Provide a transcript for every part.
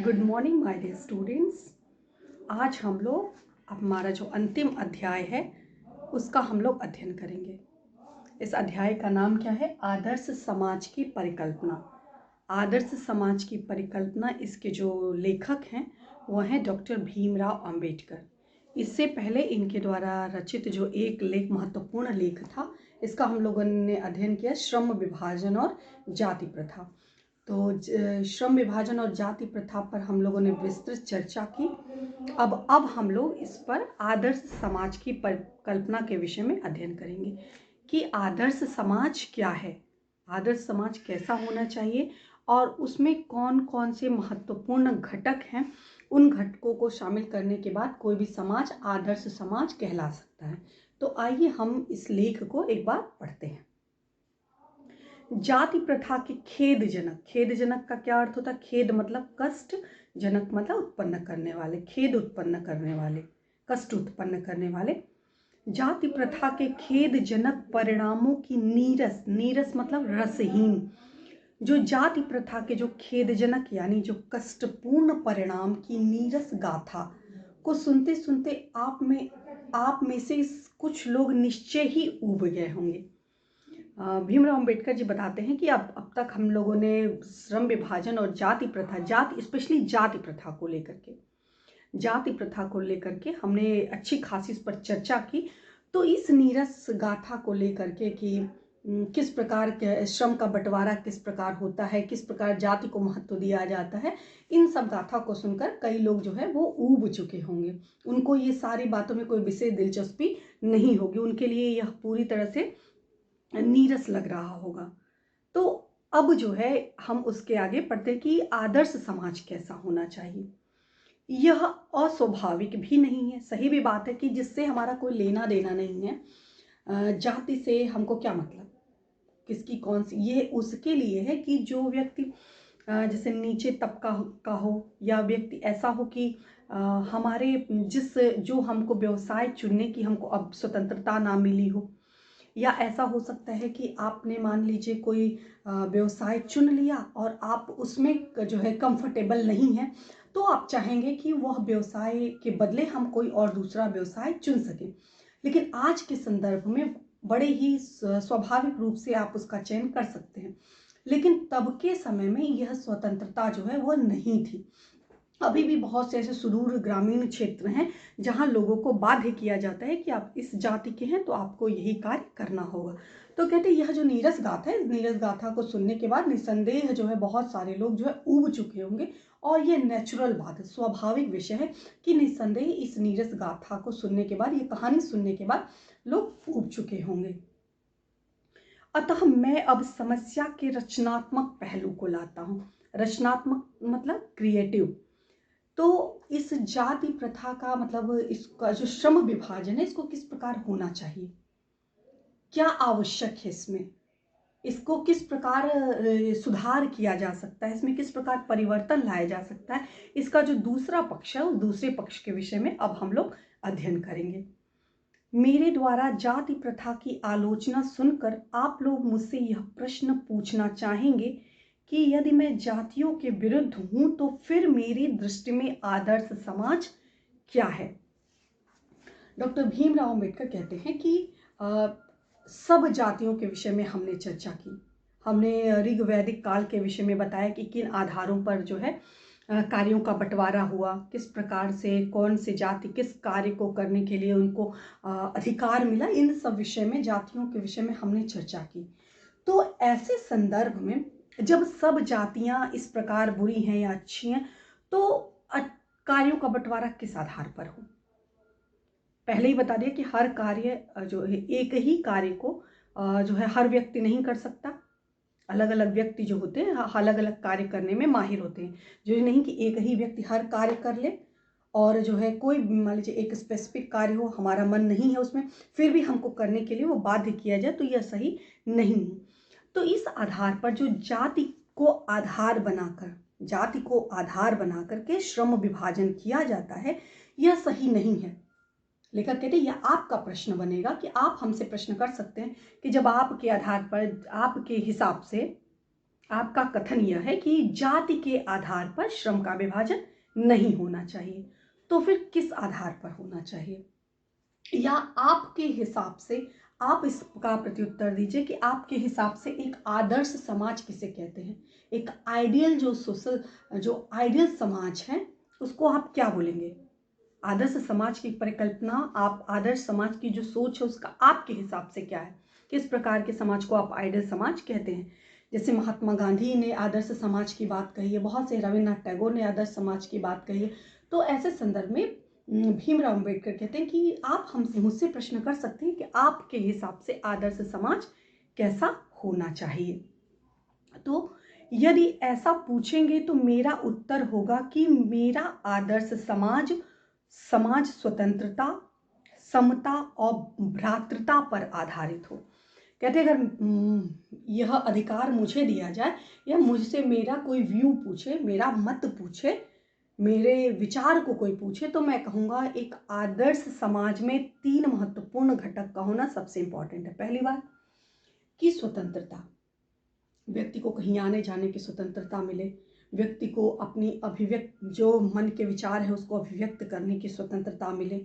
Good morning my dear students. आज हम लोग हमारा जो अंतिम अध्याय है उसका हम लोग अध्ययन करेंगे। इस अध्याय का नाम क्या है? आदर्श समाज की परिकल्पना। आदर्श समाज की परिकल्पना, इसके जो लेखक हैं वो हैं डॉक्टर भीमराव अंबेडकर। इससे पहले इनके द्वारा रचित जो एक लेख, महत्वपूर्ण लेख था, इसका हम लोगों ने अध्ययन किया, श्रम विभाजन और जाति प्रथा। तो श्रम विभाजन और जाति प्रथा पर हम लोगों ने विस्तृत चर्चा की। अब हम लोग इस पर आदर्श समाज की परिकल्पना के विषय में अध्ययन करेंगे कि आदर्श समाज क्या है, आदर्श समाज कैसा होना चाहिए और उसमें कौन कौन से महत्वपूर्ण घटक हैं। उन घटकों को शामिल करने के बाद कोई भी समाज आदर्श समाज कहला सकता है। तो आइए हम इस लेख को एक बार पढ़ते हैं। जाति प्रथा के खेदजनक। खेदजनक का क्या अर्थ होता है? खेद मतलब कष्ट, जनक मतलब उत्पन्न करने वाले, खेद उत्पन्न करने वाले, कष्ट उत्पन्न करने वाले। जाति प्रथा के खेदजनक परिणामों की नीरस, नीरस मतलब रसहीन, जो जाति प्रथा के जो खेदजनक यानी जो कष्टपूर्ण परिणाम की नीरस गाथा को सुनते सुनते आप में से कुछ लोग निश्चय ही ऊब गए होंगे। भीमराव अंबेडकर जी बताते हैं कि अब तक हम लोगों ने श्रम विभाजन और जाति प्रथा, जाति स्पेशली जाति प्रथा को लेकर के हमने अच्छी खासी इस पर चर्चा की। तो इस नीरस गाथा को लेकर के कि किस प्रकार के श्रम का बंटवारा किस प्रकार होता है, किस प्रकार जाति को महत्व दिया जाता है, इन सब गाथा को सुनकर कई लोग जो है वो ऊब चुके होंगे। उनको ये सारी बातों में कोई विशेष दिलचस्पी नहीं होगी, उनके लिए यह पूरी तरह से नीरस लग रहा होगा। तो अब जो है हम उसके आगे पढ़ते हैं कि आदर्श समाज कैसा होना चाहिए। यह अस्वाभाविक भी नहीं है, सही भी बात है कि जिससे हमारा कोई लेना देना नहीं है। जाति से हमको क्या मतलब, किसकी कौन सी, ये उसके लिए है कि जो व्यक्ति जैसे नीचे तबका का हो या व्यक्ति ऐसा हो कि हमारे जो हमको व्यवसाय चुनने की हमको अब स्वतंत्रता ना मिली हो, या ऐसा हो सकता है कि आपने मान लीजिए कोई व्यवसाय चुन लिया और आप उसमें जो है कंफर्टेबल नहीं है, तो आप चाहेंगे कि वह व्यवसाय के बदले हम कोई और दूसरा व्यवसाय चुन सकें। लेकिन आज के संदर्भ में बड़े ही स्वाभाविक रूप से आप उसका चयन कर सकते हैं, लेकिन तब के समय में यह स्वतंत्रता जो है वह नहीं थी। अभी भी बहुत से ऐसे सुदूर ग्रामीण क्षेत्र हैं जहां लोगों को बाध्य किया जाता है कि आप इस जाति के हैं तो आपको यही कार्य करना होगा। तो कहते हैं यह जो नीरस गाथा है, इस नीरस गाथा को सुनने के बाद निसंदेह जो है बहुत सारे लोग जो है ऊब चुके होंगे। और ये नेचुरल बात है, स्वाभाविक विषय है कि निसंदेह इस नीरस गाथा को सुनने के बाद, ये कहानी सुनने के बाद लोग ऊब चुके होंगे। अतः मैं अब समस्या के रचनात्मक पहलू को लाता हूँ। रचनात्मक मतलब क्रिएटिव। तो इस जाति प्रथा का मतलब, इसका जो श्रम विभाजन है इसको किस प्रकार होना चाहिए, क्या आवश्यक है इसमें, इसको किस प्रकार सुधार किया जा सकता है, इसमें किस प्रकार परिवर्तन लाया जा सकता है, इसका जो दूसरा पक्ष है उस दूसरे पक्ष के विषय में अब हम लोग अध्ययन करेंगे। मेरे द्वारा जाति प्रथा की आलोचना सुनकर आप लोग मुझसे यह प्रश्न पूछना चाहेंगे कि यदि मैं जातियों के विरुद्ध हूं तो फिर मेरी दृष्टि में आदर्श समाज क्या है। डॉक्टर भीमराव अंबेडकर कहते हैं कि सब जातियों के विषय में हमने चर्चा की। हमने ऋग वैदिक काल के विषय में बताया कि किन आधारों पर जो है कार्यों का बंटवारा हुआ, किस प्रकार से कौन सी जाति किस कार्य को करने के लिए उनको अधिकार मिला। इन सब विषय में, जातियों के विषय में हमने चर्चा की। तो ऐसे संदर्भ में जब सब जातियां इस प्रकार बुरी हैं या अच्छी हैं, तो कार्यों का बंटवारा किस आधार पर हो। पहले ही बता दिया कि हर कार्य जो है, एक ही कार्य को जो है हर व्यक्ति नहीं कर सकता। अलग अलग व्यक्ति जो होते हैं अलग अलग कार्य करने में माहिर होते हैं। जो नहीं कि एक ही व्यक्ति हर कार्य कर ले और जो है कोई मान लीजिए एक स्पेसिफिक कार्य हो, हमारा मन नहीं है उसमें, फिर भी हमको करने के लिए वो बाध्य किया जाए, तो यह सही नहीं है। तो इस आधार पर जो जाति को आधार बनाकर के श्रम विभाजन किया जाता है, यह सही नहीं है। लेखक कहते हैं यह आपका प्रश्न बनेगा कि आप हमसे प्रश्न कर सकते हैं कि जब आपके आधार पर, आपके हिसाब से आपका कथन यह है कि जाति के आधार पर श्रम का विभाजन नहीं होना चाहिए। तो फिर किस आधार पर होना चाहिए, या आपके हिसाब से आप इसका प्रत्युत्तर दीजिए कि आपके हिसाब से एक आदर्श समाज किसे कहते हैं। एक आइडियल जो आइडियल समाज है उसको आप क्या बोलेंगे। आदर्श समाज की परिकल्पना, आप आदर्श समाज की जो सोच है उसका आपके हिसाब से क्या है, किस प्रकार के समाज को आप आइडियल समाज कहते हैं। जैसे महात्मा गांधी ने आदर्श समाज की बात कही है, बहुत से रविन्द्रनाथ टैगोर ने आदर्श समाज की बात कही है। तो ऐसे संदर्भ में भीमराव अम्बेडकर कहते हैं कि आप हमसे मुझसे प्रश्न कर सकते हैं कि आपके हिसाब से आदर्श समाज कैसा होना चाहिए। तो यदि ऐसा पूछेंगे तो मेरा उत्तर होगा कि मेरा आदर्श समाज स्वतंत्रता, समता और भ्रातृता पर आधारित हो। कहते अगर यह अधिकार मुझे दिया जाए या मुझसे मेरा कोई व्यू पूछे, मेरा मत पूछे, मेरे विचार को कोई पूछे, तो मैं कहूँगा एक आदर्श समाज में 3 महत्वपूर्ण घटक का होना सबसे इंपॉर्टेंट है। पहली बात कि स्वतंत्रता, व्यक्ति को कहीं आने जाने की स्वतंत्रता मिले, व्यक्ति को अपनी अभिव्यक्त जो मन के विचार है उसको अभिव्यक्त करने की स्वतंत्रता मिले,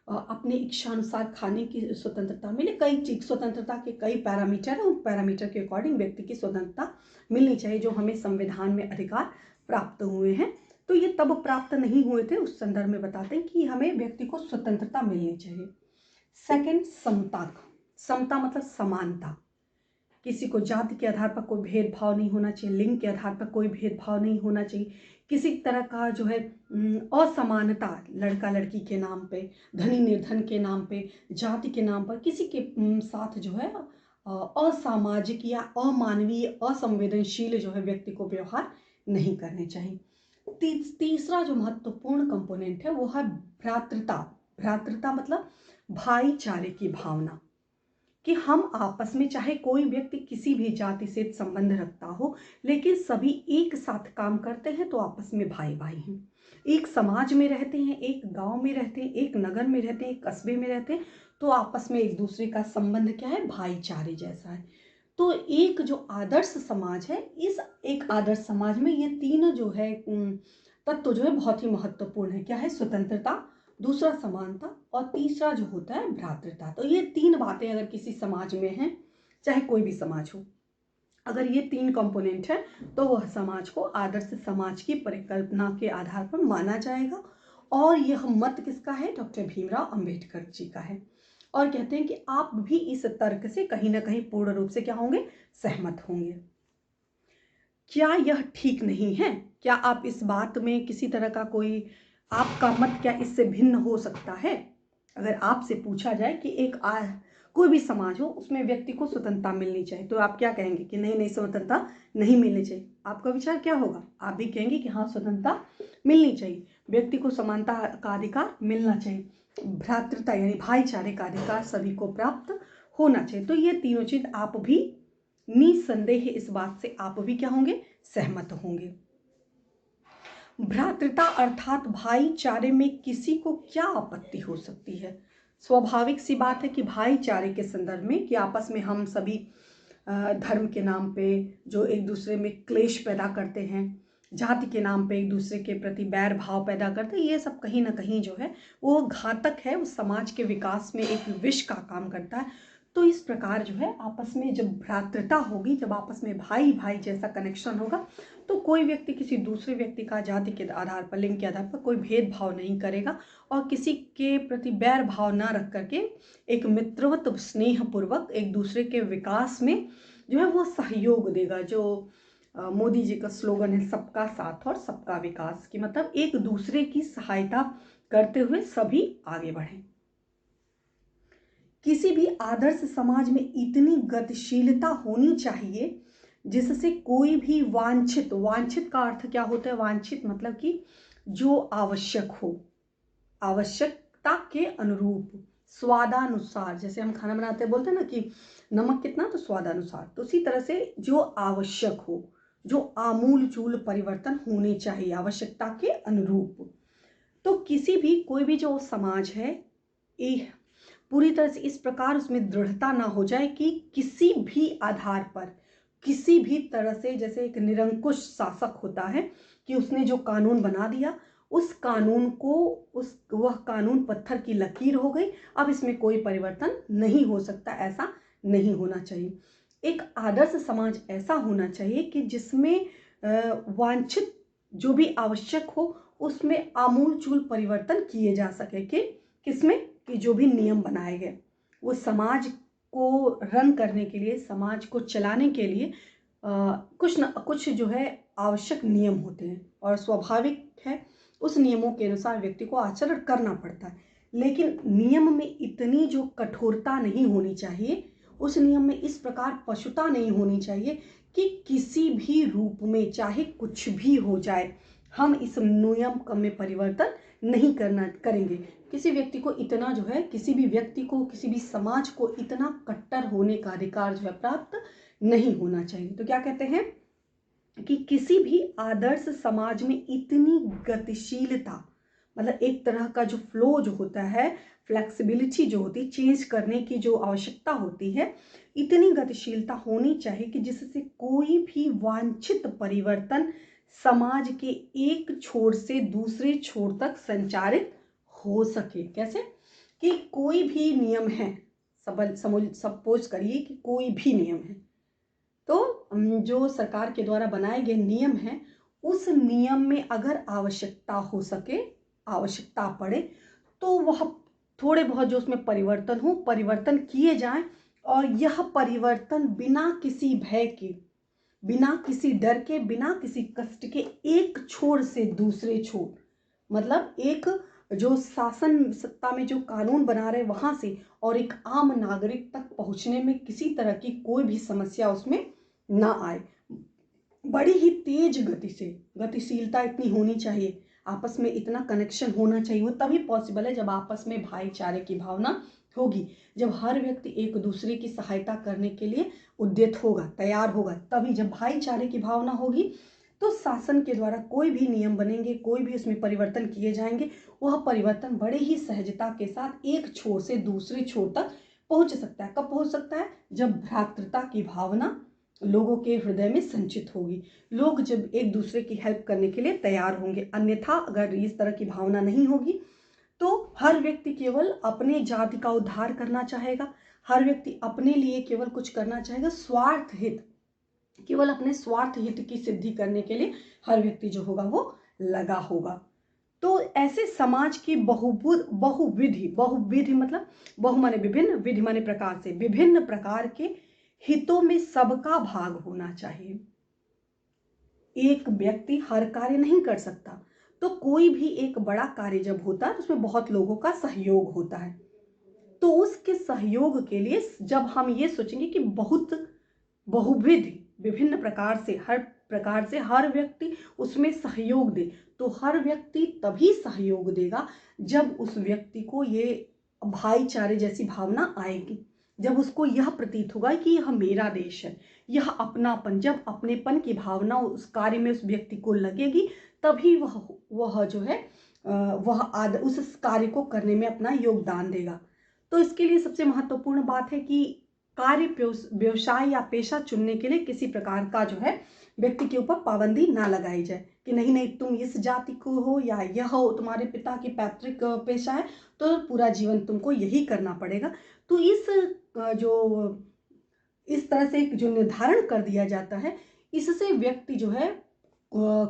अपनी इच्छानुसार खाने की स्वतंत्रता मिले। कई चीज स्वतंत्रता के कई पैरामीटर हैं, उन पैरामीटर के अकॉर्डिंग व्यक्ति की स्वतंत्रता मिलनी चाहिए जो हमें संविधान में अधिकार प्राप्त हुए हैं। तो ये तब प्राप्त नहीं हुए थे, उस संदर्भ में बताते हैं कि हमें व्यक्ति को स्वतंत्रता मिलनी चाहिए। सेकंड, समता। समता मतलब समानता, किसी को जाति के आधार पर कोई भेदभाव नहीं होना चाहिए, लिंग के आधार पर कोई भेदभाव नहीं होना चाहिए, किसी तरह का जो है असमानता लड़का लड़की के नाम पे, धनी निर्धन के नाम पे, जाति के नाम पर किसी के साथ जो है असामाजिक या अमानवीय असंवेदनशील जो है व्यक्ति को व्यवहार नहीं करने चाहिए। तीसरा जो महत्वपूर्ण कंपोनेंट है वो है भ्रातृता। भ्रातृता मतलब भाईचारे की भावना, कि हम आपस में चाहे कोई व्यक्ति किसी भी जाति से संबंध रखता हो लेकिन सभी एक साथ काम करते हैं तो आपस में भाई भाई हैं, एक समाज में रहते हैं, एक गांव में रहते हैं, एक नगर में रहते हैं, एक कस्बे में रहते हैं, तो आपस में एक दूसरे का संबंध क्या है, भाईचारे जैसा है। तो एक जो आदर्श समाज है, इस एक आदर्श समाज में ये तीन जो है तत्व जो है बहुत ही महत्वपूर्ण है। क्या है, स्वतंत्रता, दूसरा समानता और तीसरा जो होता है भ्रातृता। तो ये 3 बातें अगर किसी समाज में हैं, चाहे कोई भी समाज हो, अगर ये 3 कंपोनेंट है तो वह समाज को आदर्श समाज की परिकल्पना के आधार पर माना जाएगा। और यह मत किसका है, डॉक्टर भीमराव अंबेडकर जी का है। और कहते हैं कि आप भी इस तर्क से कहीं ना कहीं पूर्ण रूप से क्या होंगे, सहमत होंगे। क्या यह ठीक नहीं है? क्या आप इस बात में किसी तरह का कोई आपका मत क्या इससे भिन्न हो सकता है? अगर आपसे पूछा जाए कि कोई भी समाज हो उसमें व्यक्ति को स्वतंत्रता मिलनी चाहिए, तो आप क्या कहेंगे कि नहीं नहीं स्वतंत्रता नहीं मिलनी चाहिए? आपका विचार क्या होगा? आप भी कहेंगे कि हाँ स्वतंत्रता मिलनी चाहिए, व्यक्ति को समानता का अधिकार मिलना चाहिए, भ्रातृता यानी भाईचारे का अधिकार सभी को प्राप्त होना चाहिए। तो ये तीनों चीज आप भी निसंदेह इस बात से आप भी क्या होंगे, सहमत होंगे। भ्रातृता अर्थात भाईचारे में किसी को क्या आपत्ति हो सकती है? स्वाभाविक सी बात है कि भाईचारे के संदर्भ में कि आपस में हम सभी धर्म के नाम पे जो एक दूसरे में क्लेश पैदा करते हैं, जाति के नाम पे एक दूसरे के प्रति बैर भाव पैदा करते हैं, ये सब कहीं ना कहीं जो है वो घातक है, उस समाज के विकास में एक विष का काम करता है। तो इस प्रकार जो है आपस में जब भ्रातृता होगी, जब आपस में भाई भाई जैसा कनेक्शन होगा, तो कोई व्यक्ति किसी दूसरे व्यक्ति का जाति के आधार पर, लिंग के आधार पर कोई भेदभाव नहीं करेगा और किसी के प्रति बैर भाव ना रख करके एक मित्रवत स्नेह पूर्वक एक दूसरे के विकास में जो है वो सहयोग देगा। जो मोदी जी का स्लोगन है, सबका साथ और सबका विकास, की मतलब एक दूसरे की सहायता करते हुए सभी आगे बढ़ें। किसी भी आदर्श समाज में इतनी गतिशीलता होनी चाहिए जिससे कोई भी वांछित, वांछित का अर्थ क्या होता है, वांछित मतलब कि जो आवश्यक हो, आवश्यकता के अनुरूप, स्वादानुसार, जैसे हम खाना बनाते हैं बोलते हैं ना कि नमक कितना, तो स्वादानुसार, तो उसी तरह से जो आवश्यक हो, जो आमूल चूल परिवर्तन होने चाहिए आवश्यकता के अनुरूप। तो किसी भी कोई भी जो समाज है पूरी तरह से इस प्रकार उसमें दृढ़ता ना हो जाए कि किसी भी आधार पर किसी भी तरह से, जैसे एक निरंकुश शासक होता है कि उसने जो कानून बना दिया, उस कानून को वह कानून पत्थर की लकीर हो गई, अब इसमें कोई परिवर्तन नहीं हो सकता, ऐसा नहीं होना चाहिए। एक आदर्श समाज ऐसा होना चाहिए कि जिसमें वांछित जो भी आवश्यक हो उसमें आमूलचूल परिवर्तन किए जा सके। कि किसमें? कि जो भी नियम बनाए गए वो समाज को रन करने के लिए, समाज को चलाने के लिए कुछ न कुछ जो है आवश्यक नियम होते हैं, और स्वाभाविक है उस नियमों के अनुसार व्यक्ति को आचरण करना पड़ता है। लेकिन नियम में इतनी जो कठोरता नहीं होनी चाहिए, उस नियम में इस प्रकार पशुता नहीं होनी चाहिए कि किसी भी रूप में चाहे कुछ भी हो जाए, हम इस नियम में परिवर्तन नहीं करेंगे। किसी व्यक्ति को इतना जो है, किसी भी व्यक्ति को, किसी भी समाज को इतना कट्टर होने का अधिकार जो है प्राप्त नहीं होना चाहिए। तो क्या कहते हैं कि किसी भी आदर्श समाज में इतनी गतिशीलता, मतलब एक तरह का जो फ्लो जो होता है, फ्लेक्सिबिलिटी जो होती है, चेंज करने की जो आवश्यकता होती है, इतनी गतिशीलता होनी चाहिए कि जिससे कोई भी वांछित परिवर्तन समाज के एक छोर से दूसरे छोर तक संचारित हो सके। कैसे? कि कोई भी नियम है, सपोज करिए कि कोई भी नियम है, तो जो सरकार के द्वारा बनाए गए नियम हैं, उस नियम में अगर आवश्यकता हो सके, आवश्यकता पड़े, तो वह थोड़े बहुत जो उसमें परिवर्तन हो, परिवर्तन किए जाएं, और यह परिवर्तन बिना किसी भय के, बिना किसी डर के, बिना किसी कष्ट के एक छोर से दूसरे छोर, मतलब एक जो शासन सत्ता में जो कानून बना रहे वहां से और एक आम नागरिक तक पहुंचने में किसी तरह की कोई भी समस्या उसमें ना आए। बड़ी ही तेज गति से, गतिशीलता इतनी होनी चाहिए, आपस में इतना कनेक्शन होना चाहिए। वो तभी पॉसिबल है जब आपस में भाईचारे की भावना होगी, जब हर व्यक्ति एक दूसरे की सहायता करने के लिए उद्यत होगा, तैयार होगा। तभी जब भाईचारे की भावना होगी तो शासन के द्वारा कोई भी नियम बनेंगे, कोई भी उसमें परिवर्तन किए जाएंगे, वह परिवर्तन बड़े ही सहजता के साथ एक छोर से दूसरे छोर तक पहुंच सकता है। कब पहुंच सकता है? जब भ्रातृता की भावना लोगों के हृदय में संचित होगी, लोग जब एक दूसरे की हेल्प करने के लिए तैयार होंगे। अन्यथा अगर इस तरह की भावना नहीं होगी तो हर व्यक्ति केवल अपने जाति का उद्धार करना चाहेगा, हर व्यक्ति अपने लिए केवल कुछ करना चाहेगा, स्वार्थ हित, केवल अपने स्वार्थ हित की सिद्धि करने के लिए हर व्यक्ति जो होगा वो लगा होगा। तो ऐसे समाज की बहुविधि मतलब बहु माने विभिन्न, विधि माने प्रकार से, विभिन्न प्रकार के हितों में सबका भाग होना चाहिए। एक व्यक्ति हर कार्य नहीं कर सकता, तो कोई भी एक बड़ा कार्य जब होता है उसमें बहुत लोगों का सहयोग होता है। तो उसके सहयोग के लिए जब हम ये सोचेंगे कि बहुत बहुविधि, विभिन्न प्रकार से हर व्यक्ति उसमें सहयोग दे, तो हर व्यक्ति तभी सहयोग देगा जब उस व्यक्ति को ये भाईचारे जैसी भावना आएगी, जब उसको यह प्रतीत होगा कि यह मेरा देश है, यह अपनापन, जब अपनेपन की भावना उस कार्य में उस व्यक्ति को लगेगी, तभी वह जो है उस कार्य को करने में अपना योगदान देगा। तो इसके लिए सबसे महत्वपूर्ण बात है कि कार्य, व्यवसाय या पेशा चुनने के लिए किसी प्रकार का जो है व्यक्ति के ऊपर पाबंदी ना लगाई जाए कि नहीं नहीं तुम इस जाति को हो या यह हो, तुम्हारे पिता की पैतृक पेशा है तो पूरा जीवन तुमको यही करना पड़ेगा। तो इस तरह से जो निर्धारण कर दिया जाता है, इससे व्यक्ति जो है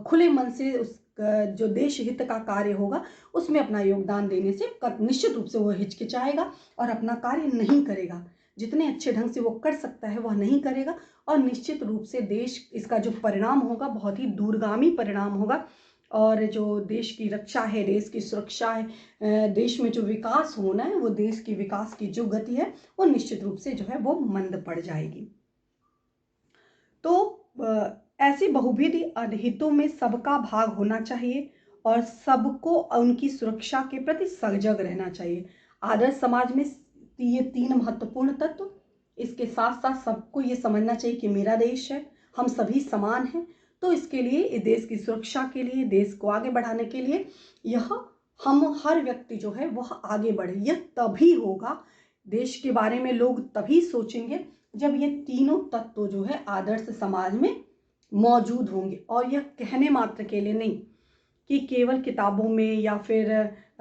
खुले मन से उस जो देश हित का कार्य होगा उसमें अपना योगदान देने से निश्चित रूप से वो हिचकिचाएगा और अपना कार्य नहीं करेगा। जितने अच्छे ढंग से वो कर सकता है वह नहीं करेगा, और निश्चित रूप से देश, इसका जो परिणाम होगा बहुत ही दूरगामी परिणाम होगा, और जो देश की रक्षा है, देश की सुरक्षा है, देश में जो विकास होना है, वो देश की विकास की जो गति है वो निश्चित रूप से जो है वो मंद पड़ जाएगी। तो ऐसी बहुविधि हितों में सबका भाग होना चाहिए और सबको उनकी सुरक्षा के प्रति सजग रहना चाहिए। आदर्श समाज में ये 3 महत्वपूर्ण तत्व, इसके साथ साथ सबको ये समझना चाहिए कि मेरा देश है, हम सभी समान हैं। तो इसके लिए, इस देश की सुरक्षा के लिए, देश को आगे बढ़ाने के लिए यह हम हर व्यक्ति जो है वह आगे बढ़े। यह तभी होगा, देश के बारे में लोग तभी सोचेंगे जब ये तीनों तत्व जो है आदर्श समाज में मौजूद होंगे। और यह कहने मात्र के लिए नहीं कि केवल किताबों में या फिर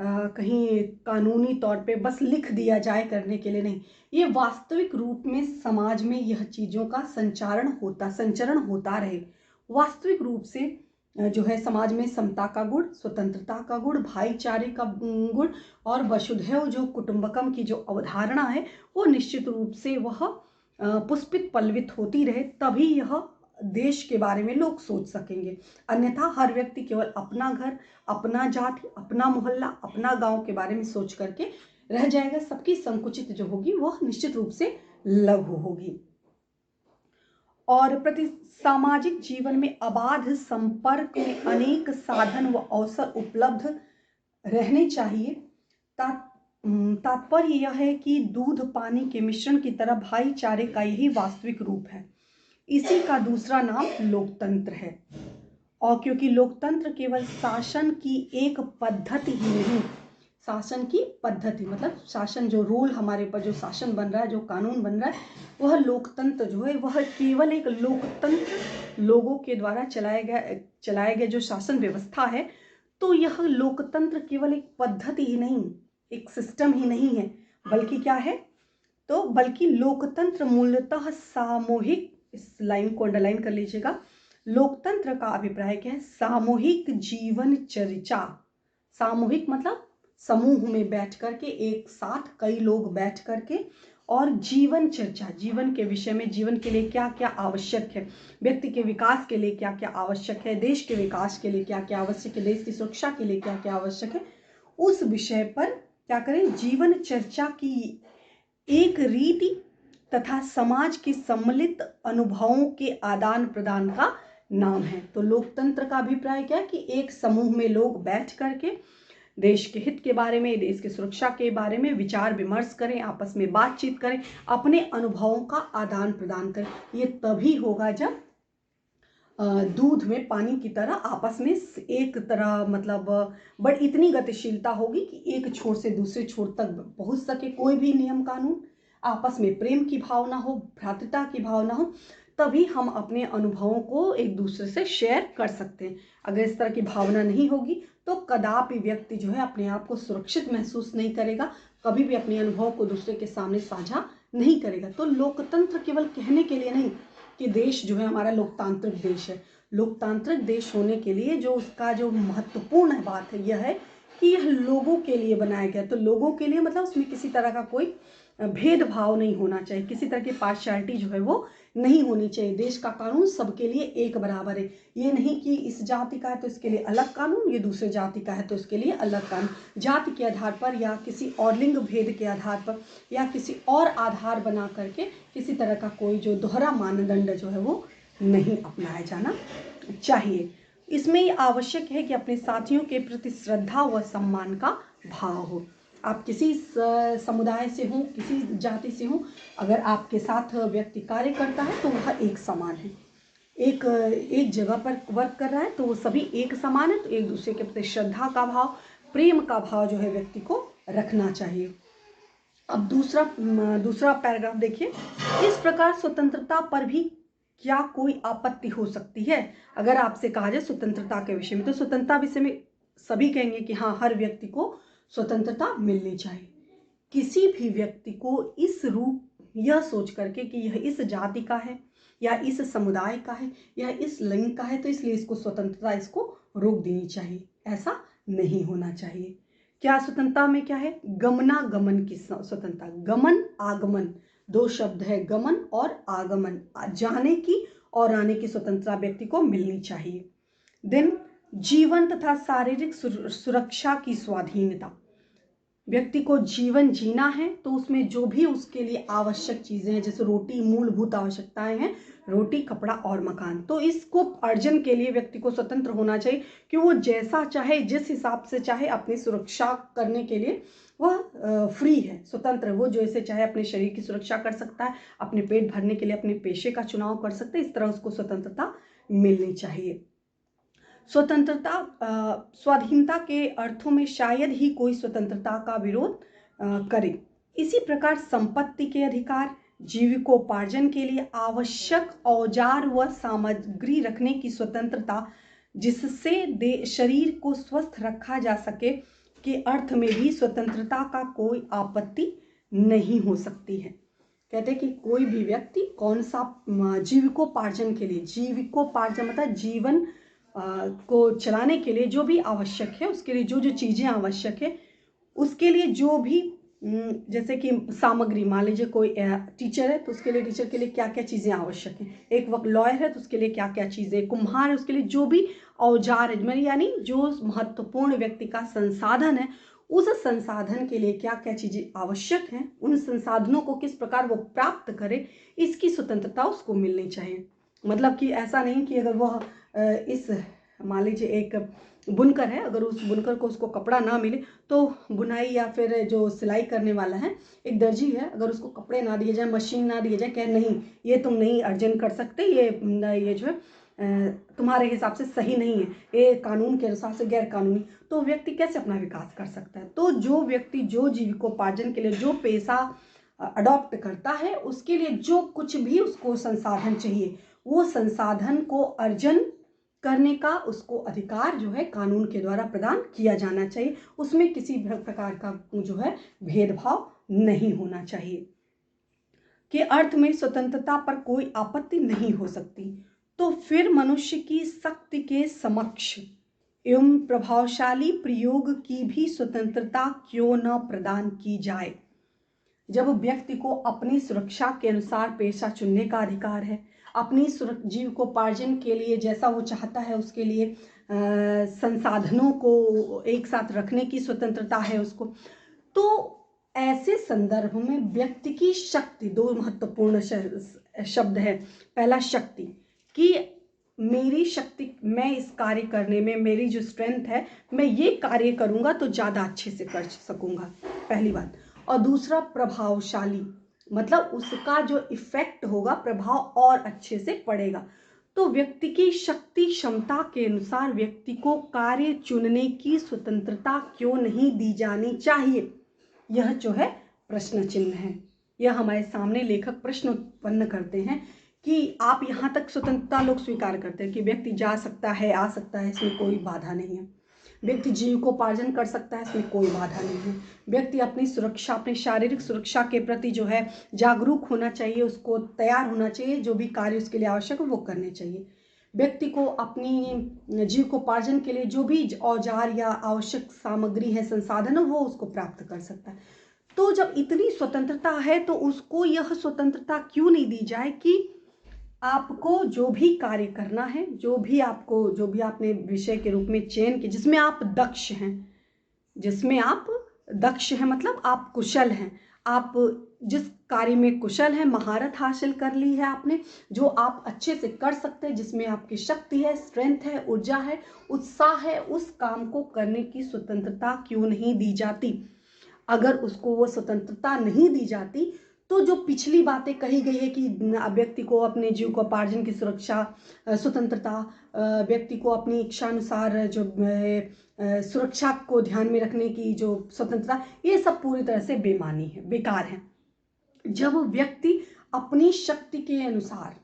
कहीं कानूनी तौर पे बस लिख दिया जाए करने के लिए नहीं, ये वास्तविक रूप में समाज में यह चीज़ों का संचरण होता रहे। वास्तविक रूप से जो है समाज में समता का गुण, स्वतंत्रता का गुण, भाईचारे का गुण और वसुधैव जो कुटुंबकम की जो अवधारणा है वो निश्चित रूप से वह पुष्पित पल्लवित होती रहे, तभी यह देश के बारे में लोग सोच सकेंगे। अन्यथा हर व्यक्ति केवल अपना घर, अपना जाति, अपना मोहल्ला, अपना गांव के बारे में सोच करके रह जाएगा। सबकी संकुचित जो होगी वह निश्चित रूप से लघु होगी। और प्रति सामाजिक जीवन में अबाध संपर्क में अनेक साधन व अवसर उपलब्ध रहने चाहिए। तात्पर्य यह है कि दूध पानी के मिश्रण की तरह भाईचारे का यही वास्तविक रूप है। इसी का दूसरा नाम लोकतंत्र है। और क्योंकि लोकतंत्र केवल शासन की एक पद्धति ही नहीं, शासन की पद्धति मतलब शासन जो रूल हमारे ऊपर जो शासन बन रहा है, जो कानून बन रहा है, वह लोकतंत्र जो है वह केवल एक लोकतंत्र, लोगों के द्वारा चलाया गया जो शासन व्यवस्था है। तो यह लोकतंत्र केवल एक पद्धति ही नहीं, एक सिस्टम ही नहीं है, बल्कि क्या है, तो बल्कि लोकतंत्र मूलतः सामूहिक, इस लाइन को अंडरलाइन कर लीजिएगा, लोकतंत्र का अभिप्राय क्या है, सामूहिक जीवन चर्चा। सामूहिक मतलब समूह में बैठ करके, एक साथ कई लोग बैठ करके, और जीवन चर्चा, जीवन के विषय में, जीवन के लिए क्या क्या आवश्यक है, व्यक्ति के विकास के लिए क्या क्या आवश्यक है, देश के विकास के लिए क्या क्या आवश्यक है, देश की सुरक्षा के लिए क्या क्या आवश्यक है, उस विषय पर क्या करें, जीवन चर्चा की एक रीति तथा समाज के सम्मिलित अनुभवों के आदान प्रदान का नाम है। तो लोकतंत्र का अभिप्राय क्या है कि एक समूह में लोग बैठ करके देश के हित के बारे में, देश की सुरक्षा के बारे में विचार विमर्श करें, आपस में बातचीत करें, अपने अनुभवों का आदान प्रदान करें। ये तभी होगा जब दूध में पानी की तरह आपस में एक तरह मतलब बट इतनी गतिशीलता होगी कि एक छोर से दूसरे छोर तक पहुंच सके। कोई भी नियम कानून, आपस में प्रेम की भावना हो, भ्रातृता की भावना हो, तभी हम अपने अनुभवों को एक दूसरे से शेयर कर सकते हैं। अगर इस तरह की भावना नहीं होगी तो कदापि व्यक्ति जो है अपने आप को सुरक्षित महसूस नहीं करेगा, कभी भी अपने अनुभव को दूसरे के सामने साझा नहीं करेगा। तो लोकतंत्र केवल कहने के लिए नहीं कि देश जो है हमारा लोकतांत्रिक देश है। लोकतांत्रिक देश होने के लिए जो उसका जो महत्वपूर्ण बात है यह है कि यह लोगों के लिए बनाया गया। तो लोगों के लिए मतलब उसमें किसी तरह का कोई भेदभाव नहीं होना चाहिए, किसी तरह की पार्शियलिटी जो है वो नहीं होनी चाहिए। देश का कानून सबके लिए एक बराबर है। ये नहीं कि इस जाति का है तो इसके लिए अलग कानून, ये दूसरे जाति का है तो इसके लिए अलग कानून। जाति के आधार पर या किसी और लिंग भेद के आधार पर या किसी और आधार बना करके किसी तरह का कोई जो दोहरा मानदंड जो है वो नहीं अपनाया जाना चाहिए। इसमें ये आवश्यक है कि अपने साथियों के प्रति श्रद्धा व सम्मान का भाव हो। आप किसी समुदाय से हो, किसी जाति से हो, अगर आपके साथ व्यक्ति कार्य करता है तो वह एक समान है। एक जगह पर वर्क कर रहा है तो वो सभी एक समान है। तो एक दूसरे के प्रति श्रद्धा का भाव, प्रेम का भाव जो है व्यक्ति को रखना चाहिए। अब दूसरा पैराग्राफ देखिए। इस प्रकार स्वतंत्रता पर भी क्या कोई आपत्ति हो सकती है? अगर आपसे कहा जाए स्वतंत्रता के विषय में, तो स्वतंत्रता विषय में सभी कहेंगे कि हाँ, हर व्यक्ति को स्वतंत्रता मिलनी चाहिए। किसी भी व्यक्ति को इस रूप यह सोच करके कि यह इस जाति का है या इस समुदाय का है या इस लिंग का है तो इसलिए इसको स्वतंत्रता इसको रोक देनी चाहिए, ऐसा नहीं होना चाहिए। क्या स्वतंत्रता में क्या है? गमनागमन की स्वतंत्रता। गमन आगमन दो शब्द है, गमन और आगमन, जाने की और आने की स्वतंत्रता व्यक्ति को मिलनी चाहिए। देन जीवन तथा शारीरिक सुरक्षा की स्वाधीनता। व्यक्ति को जीवन जीना है तो उसमें जो भी उसके लिए आवश्यक चीजें हैं, जैसे रोटी, मूलभूत आवश्यकताएं हैं, रोटी, कपड़ा और मकान, तो इसको अर्जन के लिए व्यक्ति को स्वतंत्र होना चाहिए कि वो जैसा चाहे, जिस हिसाब से चाहे अपनी सुरक्षा करने के लिए वह फ्री है, स्वतंत्र है। वो जैसे चाहे अपने शरीर की सुरक्षा कर सकता है, अपने पेट भरने के लिए अपने पेशे का चुनाव कर सकता है। इस तरह उसको स्वतंत्रता मिलनी चाहिए। स्वतंत्रता स्वाधीनता के अर्थों में शायद ही कोई स्वतंत्रता का विरोध करे। इसी प्रकार संपत्ति के अधिकार, जीविकोपार्जन के लिए आवश्यक औजार व सामग्री रखने की स्वतंत्रता, जिससे शरीर को स्वस्थ रखा जा सके, के अर्थ में भी स्वतंत्रता का कोई आपत्ति नहीं हो सकती है। कहते हैं कि कोई भी व्यक्ति कौन सा जीविकोपार्जन के लिए, जीविकोपार्जन मतलब जीवन को चलाने के लिए जो भी आवश्यक है, उसके लिए जो जो चीज़ें आवश्यक है, उसके लिए जो भी जैसे कि सामग्री, मान लीजिए कोई टीचर है तो उसके लिए टीचर के लिए क्या क्या चीज़ें आवश्यक हैं, एक वक्त लॉयर है तो उसके लिए क्या क्या चीज़ें, कुम्हार है उसके लिए जो भी औजार है, यानी जो महत्वपूर्ण व्यक्ति का संसाधन है, उस संसाधन के लिए क्या क्या चीज़ें आवश्यक हैं, उन संसाधनों को किस प्रकार वो प्राप्त करे, इसकी स्वतंत्रता उसको मिलनी चाहिए। मतलब कि ऐसा नहीं कि अगर वह इस मान लीजिए एक बुनकर है, अगर उस बुनकर को उसको कपड़ा ना मिले तो बुनाई, या फिर जो सिलाई करने वाला है एक दर्जी है, अगर उसको कपड़े ना दिए जाए, मशीन ना दिए जाए, कहे नहीं ये तुम नहीं अर्जन कर सकते, ये जो है तुम्हारे हिसाब से सही नहीं है, ये कानून के अनुसार से गैर कानूनी, तो व्यक्ति कैसे अपना विकास कर सकता है। तो जो व्यक्ति जो जीविकोपार्जन के लिए जो पेशा अडॉप्ट करता है, उसके लिए जो कुछ भी उसको संसाधन चाहिए, वो संसाधन को अर्जन करने का उसको अधिकार जो है कानून के द्वारा प्रदान किया जाना चाहिए। उसमें किसी भी प्रकार का जो है भेदभाव नहीं होना चाहिए। के अर्थ में स्वतंत्रता पर कोई आपत्ति नहीं हो सकती। तो फिर मनुष्य की शक्ति के समक्ष एवं प्रभावशाली प्रयोग की भी स्वतंत्रता क्यों न प्रदान की जाए। जब व्यक्ति को अपनी सुरक्षा के अनुसार पेशा चुनने का अधिकार है, अपनी जीविकोपार्जन के लिए जैसा वो चाहता है उसके लिए संसाधनों को एक साथ रखने की स्वतंत्रता है उसको, तो ऐसे संदर्भ में व्यक्ति की शक्ति, दो महत्वपूर्ण शब्द है। पहला शक्ति, कि मेरी शक्ति, मैं इस कार्य करने में मेरी जो स्ट्रेंथ है, मैं ये कार्य करूँगा तो ज़्यादा अच्छे से कर सकूँगा, पहली बात। और दूसरा प्रभावशाली, मतलब उसका जो इफेक्ट होगा, प्रभाव और अच्छे से पड़ेगा। तो व्यक्ति की शक्ति क्षमता के अनुसार व्यक्ति को कार्य चुनने की स्वतंत्रता क्यों नहीं दी जानी चाहिए, यह जो है प्रश्न चिन्ह है। यह हमारे सामने लेखक प्रश्न उत्पन्न करते हैं कि आप यहाँ तक स्वतंत्रता लोग स्वीकार करते हैं कि व्यक्ति जा सकता है, आ सकता है, इसमें कोई बाधा नहीं है, व्यक्ति जीविकोपार्जन कर सकता है, इसमें कोई बाधा नहीं है, व्यक्ति अपनी सुरक्षा, अपनी शारीरिक सुरक्षा के प्रति जो है जागरूक होना चाहिए, उसको तैयार होना चाहिए, जो भी कार्य उसके लिए आवश्यक है वो करने चाहिए। व्यक्ति को अपनी जीविकोपार्जन के लिए जो भी औजार या आवश्यक सामग्री है, संसाधन है, वो उसको प्राप्त कर सकता है। तो जब इतनी स्वतंत्रता है तो उसको यह स्वतंत्रता क्यों नहीं दी जाए कि आपको जो भी कार्य करना है, जो भी आपने विषय के रूप में चयन किया, जिसमें आप दक्ष हैं, जिसमें आप दक्ष हैं मतलब आप कुशल हैं, आप जिस कार्य में कुशल हैं, महारत हासिल कर ली है आपने, जो आप अच्छे से कर सकते हैं, जिसमें आपकी शक्ति है, स्ट्रेंथ है, ऊर्जा है, उत्साह है, उस काम को करने की स्वतंत्रता क्यों नहीं दी जाती। अगर उसको वो स्वतंत्रता नहीं दी जाती तो जो पिछली बातें कही गई है कि व्यक्ति को अपने जीविकोपार्जन की सुरक्षा, स्वतंत्रता, व्यक्ति को अपनी इच्छानुसार जो सुरक्षा को ध्यान में रखने की जो स्वतंत्रता, ये सब पूरी तरह से बेमानी है, बेकार है। जब व्यक्ति अपनी शक्ति के अनुसार,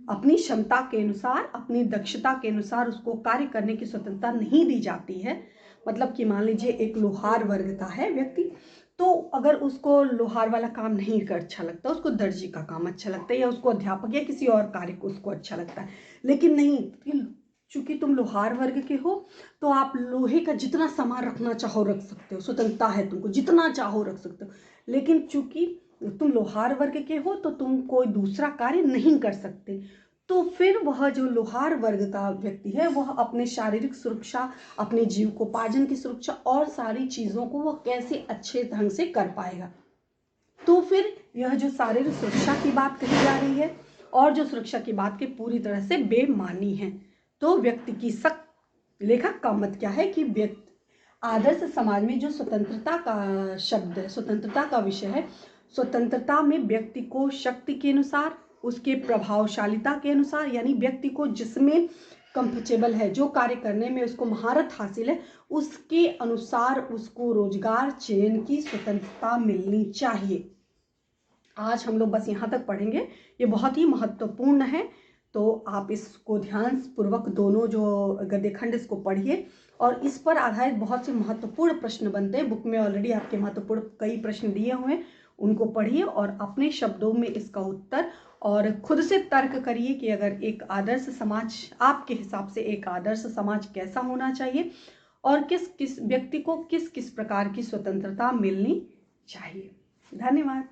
अपनी क्षमता के अनुसार, अपनी दक्षता के अनुसार उसको कार्य करने की स्वतंत्रता नहीं दी जाती है, मतलब कि मान लीजिए एक लोहार वर्ग का है व्यक्ति, तो अगर उसको लोहार वाला काम नहीं कर अच्छा लगता, उसको दर्जी का काम अच्छा लगता है, या उसको अध्यापक या किसी और कार्य को उसको अच्छा लगता है, लेकिन नहीं, चूंकि तुम लोहार वर्ग के हो तो आप लोहे का जितना सामान रखना चाहो रख सकते हो, स्वतंत्रता है, तुमको जितना चाहो रख सकते हो, लेकिन चूंकि तुम लोहार वर्ग के हो तो तुम कोई दूसरा कार्य नहीं कर सकते। तो फिर वह जो लोहार वर्ग का व्यक्ति है वह अपने शारीरिक सुरक्षा, अपने जीविकोपार्जन की सुरक्षा और सारी चीज़ों को वह कैसे अच्छे ढंग से कर पाएगा। तो फिर यह जो शारीरिक सुरक्षा की बात कही जा रही है और जो सुरक्षा की बात की पूरी तरह से बेमानी है। तो व्यक्ति की लेखक का मत क्या है कि व्यक्ति आदर्श समाज में जो स्वतंत्रता का शब्द है, स्वतंत्रता का विषय है, स्वतंत्रता में व्यक्ति को शक्ति के अनुसार, उसके प्रभावशालिता के अनुसार, यानी व्यक्ति को जिसमें कंफर्टेबल है, जो कार्य करने में उसको महारत हासिल है, उसके अनुसार उसको रोजगार चयन की स्वतंत्रता मिलनी चाहिए। आज हम लोग बस यहाँ तक पढ़ेंगे, ये बहुत ही महत्वपूर्ण है। तो आप इसको ध्यान पूर्वक दोनों जो गद्यखंड इसको पढ़िए, और इस पर आधारित बहुत से महत्वपूर्ण प्रश्न बनते हैं। बुक में ऑलरेडी आपके महत्वपूर्ण कई प्रश्न दिए हुए हैं, उनको पढ़िए और अपने शब्दों में इसका उत्तर, और खुद से तर्क करिए कि अगर एक आदर्श समाज, आपके हिसाब से एक आदर्श समाज कैसा होना चाहिए और किस किस व्यक्ति को किस किस प्रकार की स्वतंत्रता मिलनी चाहिए। धन्यवाद।